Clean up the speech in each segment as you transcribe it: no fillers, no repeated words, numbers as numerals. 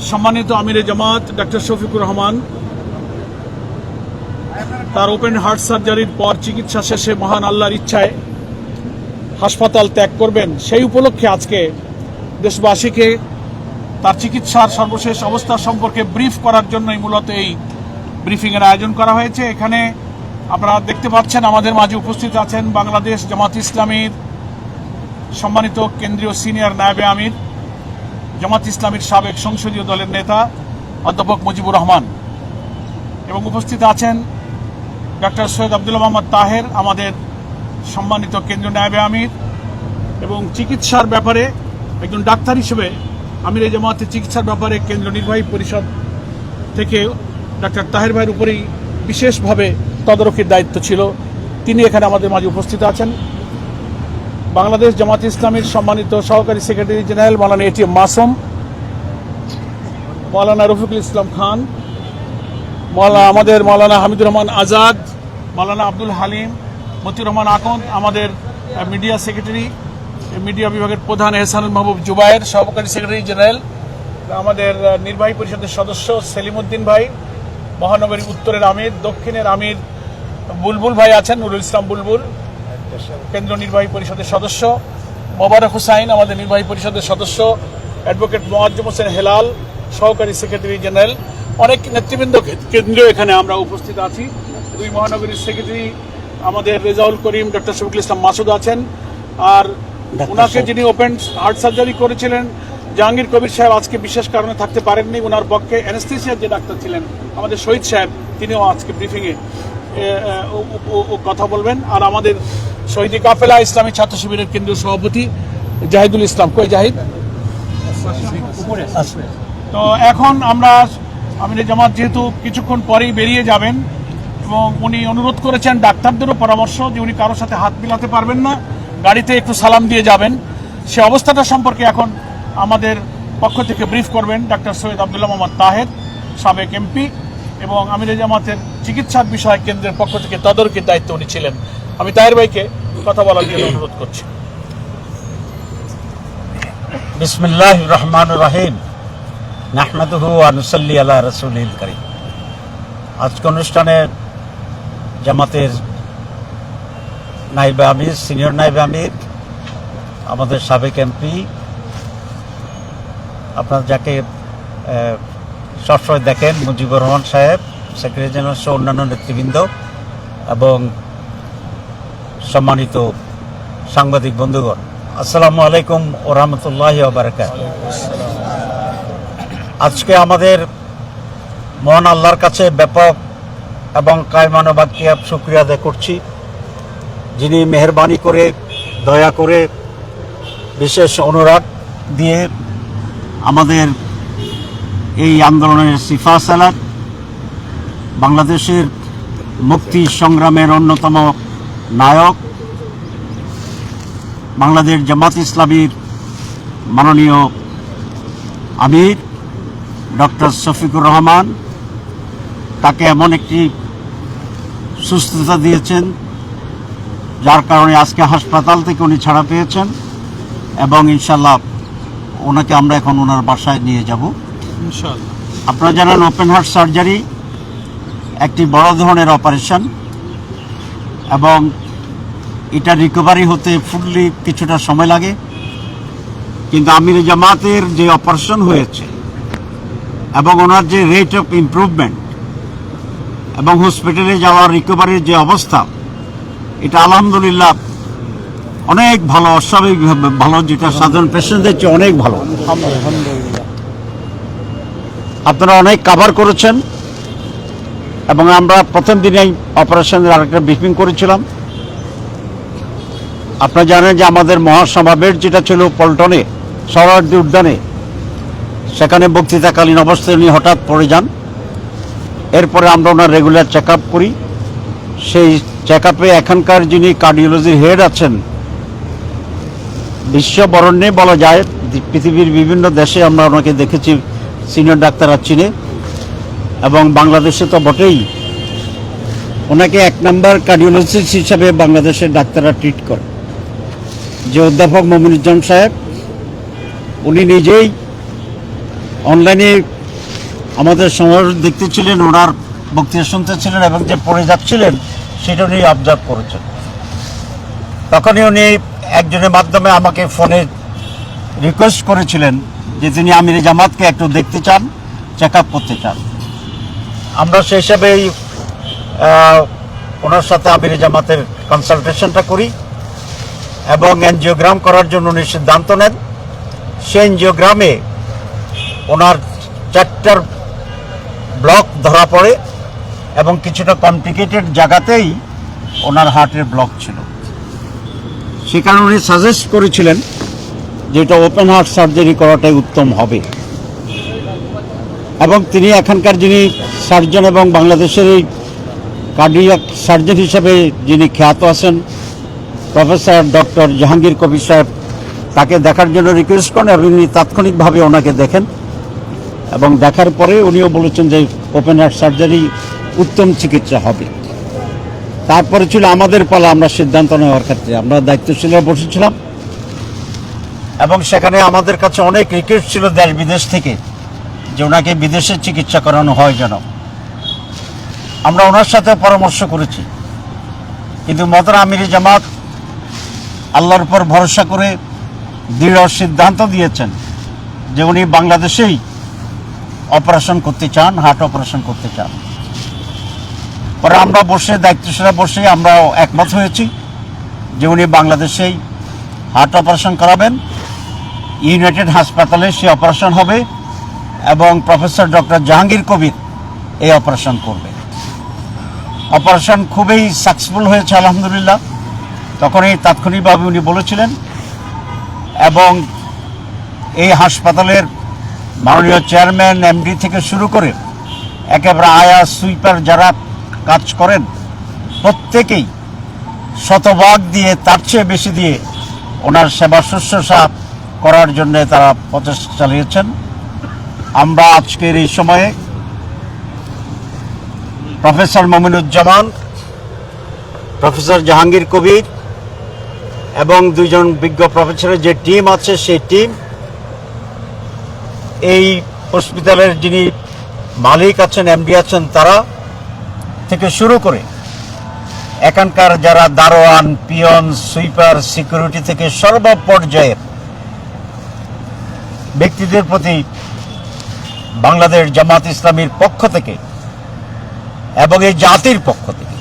সম্মানিত আমিরে জামাত ডক্টর শফিকুর রহমান তার ওপেন হার্ট সার্জারির পর চিকিৎসা শেষে মহান আল্লাহর ইচ্ছায় হাসপাতাল ত্যাগ করবেন, সেই উপলক্ষে আজকে দেশবাসীকে তার চিকিৎসার সর্বশেষ অবস্থা সম্পর্কে ব্রিফ করার জন্যই মূলত এই ব্রিফিংয়ের আয়োজন করা হয়েছে। এখানে আপনারা দেখতে পাচ্ছেন আমাদের মাঝে উপস্থিত আছেন বাংলাদেশ জামাত ইসলামীর সম্মানিত কেন্দ্রীয় সিনিয়র নায়েবে আমির, জামাত ইসলামীর সাবেক সংসদীয় দলের নেতা অধ্যাপক মুজিবুর রহমান, এবং উপস্থিত আছেন ডক্টর সৈয়দ আব্দুল্লাহ মোহাম্মদ তাহের, আমাদের সম্মানিত কেন্দ্রীয় নায়েবে আমির, এবং চিকিৎসার ব্যাপারে একজন ডাক্তার হিসেবে আমির জামাতের চিকিৎসার ব্যাপারে কেন্দ্র নির্বাহী পরিষদ থেকে ডক্টর তাহের ভাইয়ের উপরেই বিশেষভাবে তদারকির দায়িত্ব ছিল, তিনি এখানে আমাদের মাঝে উপস্থিত আছেন। বাংলাদেশ জামাত ইসলামীর সম্মানিত সহকারী সেক্রেটারি জেনারেল মৌলানা এটিএম মাসুম, মৌলানা রফিকুল ইসলাম খান, আমাদের মৌলানা হামিদুর রহমান আজাদ, মৌলানা আব্দুল হালিম, মতিউর রহমান আকন্দ, আমাদের মিডিয়া সেক্রেটারি, মিডিয়া বিভাগের প্রধান এহসানুল মাহবুব জুবায়ের, সহকারী সেক্রেটারি জেনারেল, আমাদের নির্বাহী পরিষদের সদস্য সেলিমউদ্দিন ভাই, মহানগরী উত্তরের আমির, দক্ষিণের আমির বুলবুল ভাই আছেন, নুরুল ইসলাম বুলবুল, কেন্দ্র নির্বাহী পরিষদের সদস্য মোবারক হুসাইন, আমাদের নির্বাহী পরিষদের সদস্য, অ্যাডভোকেট মোয়াজ্জেম হোসেন হেলাল, সহকারী সেক্রেটারি জেনারেল, অনেক নেতৃবৃন্দ কেন্দ্রীয় এখানে আমরা উপস্থিত আছি। দুই মহানগরীর সেক্রেটারি আমাদের রেজাউল করিম, ডক্টর শফিকুল ইসলাম মাসুদ আছেন, আর ওনাকে যিনি ওপেন হার্ট সার্জারি করেছিলেন জাহাঙ্গীর কবির সাহেব আজকে বিশেষ কারণে থাকতে পারেননি, ওনার পক্ষে অ্যানেস্থেসিয়ার যে ডাক্তার ছিলেন আমাদের শহীদ সাহেব, তিনিও আজকে ব্রিফিংয়ে কথা বলবেন। আর আমাদের শহীদ কাফেলা ইসলামী ছাত্র শিবিরের কেন্দ্রীয় সভাপতি জাহিদুল ইসলাম, কই জাহিদ? তো এখন আমরা আমিরে জামাত যেহেতু কিছুক্ষণ পরেই বেরিয়ে যাবেন, এবং উনি অনুরোধ করেছেন ডাক্তারদেরও পরামর্শ যে উনি কারোর সাথে হাত মিলাতে পারবেন না, গাড়িতে একটু সালাম দিয়ে যাবেন। সে অবস্থাটা সম্পর্কে এখন আমাদের পক্ষ থেকে ব্রিফ করবেন ডক্টর সৈয়দ আব্দুল্লাহ মোহাম্মদ তাহের, সাবেক এমপি, এবং আমিরে জামাতের চিকিৎসার বিষয় কেন্দ্রের পক্ষ থেকে তদারকির দায়িত্ব উনি ছিলেন। আমি তাহের ভাইকে কথা বলার জন্য অনুরোধ করছি। বিসমিল্লাহির রহমানির রহিম, নাহমাদুহু ওয়া নুসাল্লি আলা রাসূলিল কারীম। আজকে অনুষ্ঠানে জামাতের নায়েবে আমির, সিনিয়র নায়েবে আমির, আমাদের সাবেক এমপি, আপনার যাকে সবসময় দেখেন, মুজিবুর রহমান সাহেব, সেক্রেটারি জেনারেল সহ অন্যান্য নেতৃবৃন্দ, এবং সম্মানিত সাংবাদিক বন্ধুগণ, আসসালামু আলাইকুম ওয়া রাহমাতুল্লাহি ওয়া বারাকাতুহু। আজকে আমাদের মহান আল্লাহর কাছে ব্যাপক এবং কায়মানবাক্যে শুকরিয়া আদায় করছি, যিনি মেহেরবানি করে, দয়া করে, বিশেষ অনুরাগ দিয়ে আমাদের এই আন্দোলনের সিফা সালাত, বাংলাদেশের মুক্তি সংগ্রামের অন্যতম নায়ক, বাংলাদেশ জামাত ইসলামীর মাননীয় আমির ডক্টর শফিকুর রহমান, তাকে এমন একটি সুস্থতা দিয়েছেন যার কারণে আজকে হাসপাতাল থেকে উনি ছাড়া পেয়েছেন, এবং ইনশাল্লাহ ওনাকে আমরা এখন ওনার বাসায় নিয়ে যাব ইনশাআল্লাহ। আপনারা জানেন ওপেন হার্ট সার্জারি একটি বড় ধরনের অপারেশন, এবং এটা রিকভারি হতে ফুললি কিছুটা সময় লাগে, কিন্তু আমিরে জামাতের যে অপারেশন হয়েছে এবং ওনার যে রেট অফ ইমপ্রুভমেন্ট এবং হসপিটালে যাওয়ার রিকভারির যে অবস্থা, এটা আলহামদুলিল্লাহ অনেক ভালো, অস্বাভাবিকভাবে ভালো, যেটা সাধারণ পেশেন্টদের চেয়ে অনেক ভালো। আপনারা অনেক কাভার করেছেন, এবং আমরা প্রথম দিনেই অপারেশনের আরেকটা ব্রিফিং করেছিলাম। আপনারা জানেন যে আমাদের মহাসমাবেশ যেটা ছিল পল্টনে, সোহরাওয়ার্দী উদ্যানে, সেখানে বক্তৃতাকালীন অবস্থায় উনি হঠাৎ পড়ে যান। এরপরে আমরা ওনার রেগুলার চেক আপ করি। সেই চেক আপে এখানকার যিনি কার্ডিওলজির হেড আছেন, বিশ্ববরণ্যে বলা যায়, পৃথিবীর বিভিন্ন দেশে আমরা ওনাকে দেখেছি, সিনিয়র ডাক্তাররা চিনে, এবং বাংলাদেশে তো বটেই, ওনাকে এক নম্বর কার্ডিওলজিস্ট হিসাবে বাংলাদেশের ডাক্তাররা ট্রিট করে। যে অধ্যাপক মমিনুজ্জামান সাহেব, উনি নিজেই অনলাইনে আমাদের সমাজ দেখতেছিলেন, ওনার বক্তৃতা শুনতেছিলেন এবং যে পড়ে যাচ্ছিলেন সেটা উনি অবজার্ভ করেছেন। তখনই উনি একজনের মাধ্যমে আমাকে ফোনে রিকোয়েস্ট করেছিলেন যে তিনি আমিরে জামাতকে একটু দেখতে চান, চেক আপ করতে চান। আমরা সেই হিসাবেই ওনার সাথে আমিরে জামাতের কনসালটেশনটা করি এবং এনজিওগ্রাম করার জন্য উনি সিদ্ধান্ত নেন। সেই এনজিওগ্রামে ওনার 4টার ব্লক ধরা পড়ে এবং কিছুটা কমপ্লিকেটেড জায়গাতেই ওনার হার্টের ব্লক ছিল। সে কারণে উনি সাজেস্ট করেছিলেন যে এটা ওপেন হার্ট সার্জারি করাটাই উত্তম হবে। এবং তিনি এখানকার যিনি সার্জন এবং বাংলাদেশের এই কার্ডিয়াক সার্জন হিসেবে যিনি খ্যাত আছেন প্রফেসর ডক্টর জাহাঙ্গীর কবির সাহেব, তাকে দেখার জন্য রিকোয়েস্ট করেন এবং উনি তাৎক্ষণিকভাবে ওনাকে দেখেন এবং দেখার পরে উনিও বলেছেন যে ওপেন হার্ট সার্জারি উত্তম চিকিৎসা হবে। তারপরে ছিল আমাদের পালা, আমরা সিদ্ধান্ত নেওয়ার ক্ষেত্রে আমরা দায়িত্বশীলরা বসেছিলাম এবং সেখানে আমাদের কাছে অনেক রিকোয়েস্ট ছিল দেশ বিদেশ থেকে যে ওনাকে বিদেশে চিকিৎসা করানো হয় যেন। আমরা ওনার সাথে পরামর্শ করেছি, কিন্তু মহতারাম আমিরে জামাত আল্লাহর উপর ভরসা করে দৃঢ় সিদ্ধান্ত দিয়েছেন যে উনি বাংলাদেশেই অপারেশন করতে চান, হার্ট অপারেশন করতে চান। পরে আমরা বসে দায়িত্বশীলরা বসে আমরা একমত হয়েছি যে উনি বাংলাদেশেই হার্ট অপারেশন করাবেন, ইউনাইটেড হাসপাতালে সে অপারেশন হবে এবং প্রফেসর ডক্টর জাহাঙ্গীর কবির এই অপারেশন করবে। অপারেশন খুবই সাকসেসফুল হয়েছে আলহামদুলিল্লাহ। তখনই তাৎক্ষণিকভাবে উনি বলেছিলেন এবং এই হাসপাতালের মাননীয় চেয়ারম্যান, এমডি থেকে শুরু করে একেবারে আয়া সুইপার যারা কাজ করেন প্রত্যেকেই শতভাগ দিয়ে, তার চেয়ে বেশি দিয়ে ওনার সেবা শুশ্রূষা করার জন্য তারা প্রচেষ্টা চালিয়েছেন। আমরা আজকের এই সময়ে প্রফেসর মমিনুজ্জামান, প্রফেসর জাহাঙ্গীর কবির এবং 2জন বিজ্ঞ প্রফেসরের যে টিম আছে সেই টিম, এই হসপিটালের যিনি মালিক আছেন, এমডি আছেন, তারা থেকে শুরু করে এখানকার যারা দারোয়ান, পিয়ন, সুইপার, সিকিউরিটি থেকে সর্বপর্যায়ের ব্যক্তিদের প্রতি বাংলাদেশ জামাত ইসলামীর পক্ষ থেকে এবং এই জাতির পক্ষ থেকে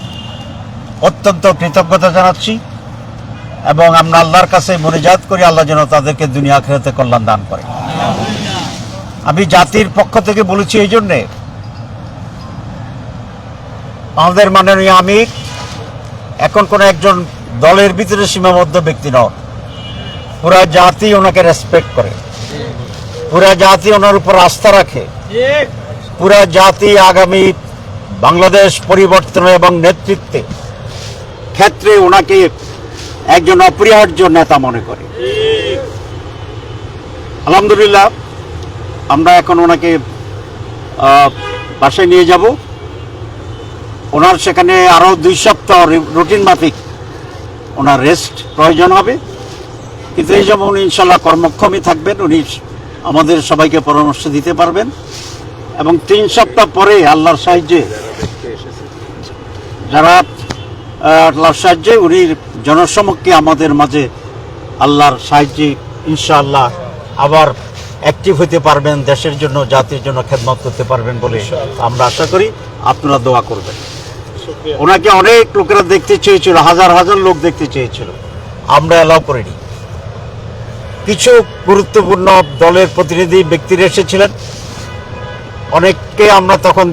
অত্যন্ত কৃতজ্ঞতা জানাচ্ছি এবং আমরা আল্লাহর কাছে মুনাজাত করি আল্লাহ যেন তাদেরকে দুনিয়া আখিরাতে কল্যাণ দান করে। আমি জাতির পক্ষ থেকে বলেছি এই জন্যে, আমাদের মাননীয় আমির এখন কোনো একজন দলের ভিতরে সীমাবদ্ধ ব্যক্তি নন, পুরা জাতি ওনাকে রেসপেক্ট করে, পুরা জাতি ওনার উপর আস্থা রাখে, পুরা জাতি আগামী বাংলাদেশ পরিবর্তন এবং নেতৃত্বে ক্ষেত্রে ওনাকে একজন অপরিহার্য নেতা মনে করে। আলহামদুলিল্লাহ আমরা এখন ওনাকে বাসায় নিয়ে যাব। ওনার সেখানে আরও 2 সপ্তাহ রুটিন মাফিক ওনার রেস্ট প্রয়োজন হবে, কিন্তু এই যেমন উনি ইনশাল্লাহ কর্মক্ষমই থাকবেন, উনি আমাদের সবাইকে পরামর্শ দিতে পারবেন এবং 3 সপ্তাহ পরে আল্লাহর সাহায্যে আল্লাহর সাহায্যে উনি জনসমক্ষে আমাদের মাঝে আল্লাহর সাহায্যে ইনশাআল্লাহ আবার অ্যাক্টিভ হতে পারবেন, দেশের জন্য, জাতির জন্য খেদমত করতে পারবেন বলে আমরা আশা করি। আপনারা দোয়া করবেন। ওনাকে অনেক লোকেরা দেখতে চেয়েছিল, হাজার হাজার লোক দেখতে চেয়েছিল, আমরা অ্যালাউ করিনি। কিছু গুরুত্বপূর্ণ দলের প্রতিনিধি ব্যক্তিরা এসেছিলেন, অনেককে আমরা তখন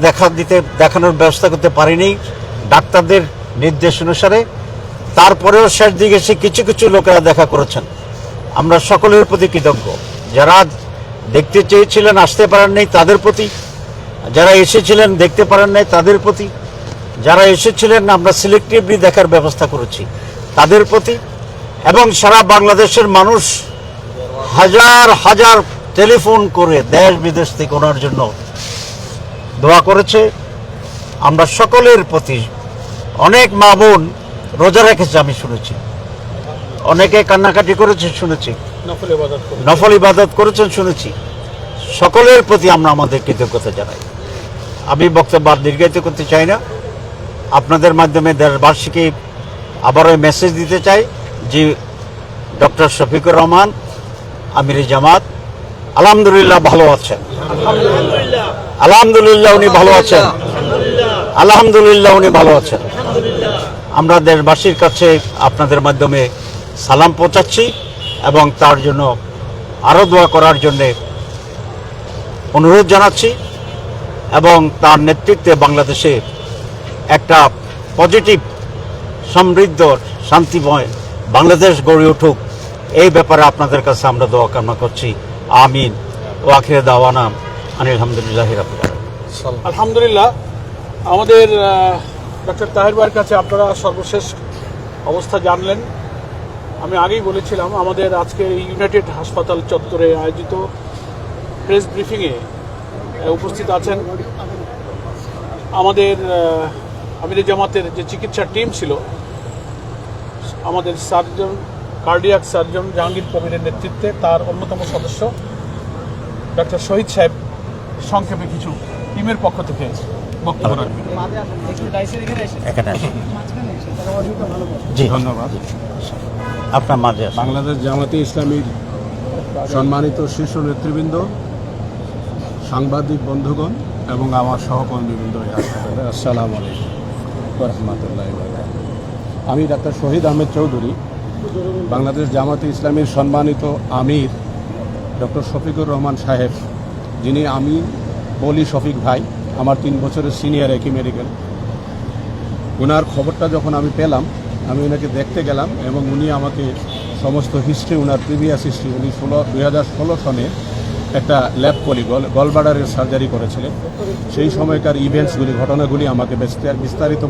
দেখানোর ব্যবস্থা করতে পারিনি ডাক্তারদের নির্দেশ অনুসারে। তারপরেও শেষ দিকে এসে কিছু কিছু লোকেরা দেখা করেছেন। আমরা সকলের প্রতি কৃতজ্ঞ, যারা দেখতে চেয়েছিলেন আসতে পারেন নাই তাদের প্রতি, যারা এসেছিলেন দেখতে পারেন নাই তাদের প্রতি, যারা এসেছিলেন আমরা সিলেক্টিভলি দেখার ব্যবস্থা করেছি তাদের প্রতি, এবং সারা বাংলাদেশের মানুষ হাজার হাজার টেলিফোন করে দেশ বিদেশ থেকে ওনার জন্য দোয়া করেছে। আমরা সকলের প্রতি, অনেক মা বোন রোজা রেখেছে আমি শুনেছি, অনেকে কান্নাকাটি করেছে শুনেছি, নফল ইবাদত করেছেন শুনেছি। সকলের প্রতি আমরা আমাদের কৃতজ্ঞতা জানাই। আমি বক্তব্য আর দীর্ঘায়িত করতে চাই না। আপনাদের মাধ্যমে দেশবাসীকে আবারও মেসেজ দিতে চাই যে ডক্টর শফিকুর রহমান আমির জামাত আলহামদুলিল্লাহ ভালো আছেন, আলহামদুলিল্লাহ উনি ভালো আছেন, আলহামদুলিল্লাহ উনি ভালো আছেন। আমরা দেশবাসীর কাছে আপনাদের মাধ্যমে সালাম পৌঁছাচ্ছি এবং তার জন্য আরও দোয়া করার জন্যে অনুরোধ জানাচ্ছি এবং তার নেতৃত্বে বাংলাদেশে একটা পজিটিভ, সমৃদ্ধ, শান্তিময় বাংলাদেশ গড়ে উঠুক, এই ব্যাপারে আপনাদের কাছে আমরা দোয়া কামনা করছি। আমিন ও আখিরে দাওয়ানা আলহামদুলিল্লাহ রাব্বিল আলামিন। আলহামদুলিল্লাহ। আমাদের ডক্টর তাহের ভাইয়ের কাছে আপনারা সর্বশেষ অবস্থা জানলেন। আমি আগেই বলেছিলাম আমাদের আজকে ইউনাইটেড হাসপাতাল চত্বরে আয়োজিত প্রেস ব্রিফিংয়ে উপস্থিত আছেন আমাদের আমির জামাতের যে চিকিৎসা টিম ছিল, আমাদের সার্জন, কার্ডিয়াক সার্জন জাহাঙ্গীর কবিরের নেতৃত্বে তার অন্যতম সদস্য ডক্টর শহীদ সাহেব সংক্ষেপে কিছু টিমের পক্ষ থেকে বক্তব্য রাখবেন। জি ধন্যবাদ। আপনার মাঝে আসুন। বাংলাদেশ জামাতে ইসলামীর সম্মানিত শীর্ষ নেতৃবৃন্দ, সাংবাদিক বন্ধুগণ এবং আমার সহকর্মীবৃন্দ, আসসালামু আলাইকুম ওয়া রাহমাতুল্লাহি ওয়া বারাকাতুহু। আমি ডাক্তার শহীদ আহমেদ চৌধুরী, বাংলাদেশ জামাতে ইসলামীর সম্মানিত আমির ডক্টর শফিকুর রহমান সাহেব, যিনি আমি বলি শফিক ভাই, আমার 3 বছরের সিনিয়র একই মেডিকেল। ওনার খবরটা যখন আমি পেলাম, আমি ওনাকে দেখতে গেলাম এবং উনি আমাকে সমস্ত হিস্ট্রি, ওনার প্রিভিয়াস হিস্ট্রি, উনি 2016 সনে একটা ল্যাব কলি গলব্লাডারের সার্জারি করেছিলেন। সেই সময়কার ইভেন্টসগুলি, ঘটনাগুলি আমাকে বিস্তারিত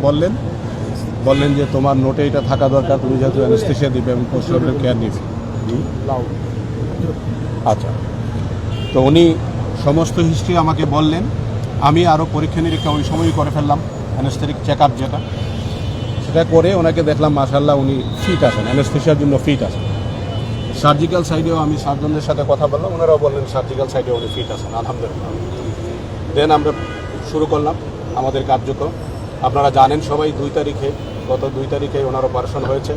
বললেন যে তোমার নোটে এটা থাকা দরকার, তুমি যেহেতু অ্যানেস্থেসিয়া দিবে এবং পোস্ট অপারেটিভ কেয়ার নিবে। আচ্ছা, তো উনি সমস্ত হিস্ট্রি আমাকে বললেন। আমি আরও পরীক্ষা নিরীক্ষা ওই সময়ই করে ফেললাম, অ্যানেস্থেটিক চেক আপ যেটা, সেটা করে ওনাকে দেখলাম মাশাআল্লাহ উনি ফিট আছেন, অ্যানেস্থেসিয়ার জন্য ফিট আছেন। সার্জিক্যাল সাইডেও আমি সার্জনদের সাথে কথা বললাম, ওনারাও বললেন সার্জিক্যাল সাইডেও উনি ফিট আছেন, আলহামদুলিল্লাহ। দেন আমরা শুরু করলাম আমাদের কার্যক্রম। আপনারা জানেন সবাই, গত 2 তারিখে ওনার অপারেশন হয়েছে।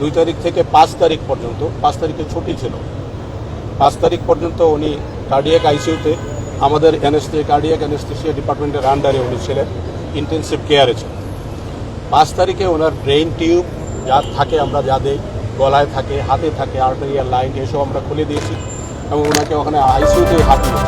2 তারিখ থেকে 5 তারিখ পর্যন্ত, 5 তারিখে ছুটি ছিল, 5 তারিখ পর্যন্ত উনি কার্ডিয়াক আইসিইউতে আমাদের কার্ডিয়াক অ্যানেস্থেসিয়া ডিপার্টমেন্টের আন্ডারে উনি ছিলেন, ইন্টেনসিভ কেয়ারে ছিলেন। 5 তারিখে ওনার ব্রেইন টিউব যা থাকে, আমরা যা দেই, গলায় থাকে, হাতে থাকে, আর্টেরিয়াল লাইন, এসব আমরা খুলে দিয়েছি এবং ওনাকে ওখানে আইসিইউতে হাঁটিয়েছি।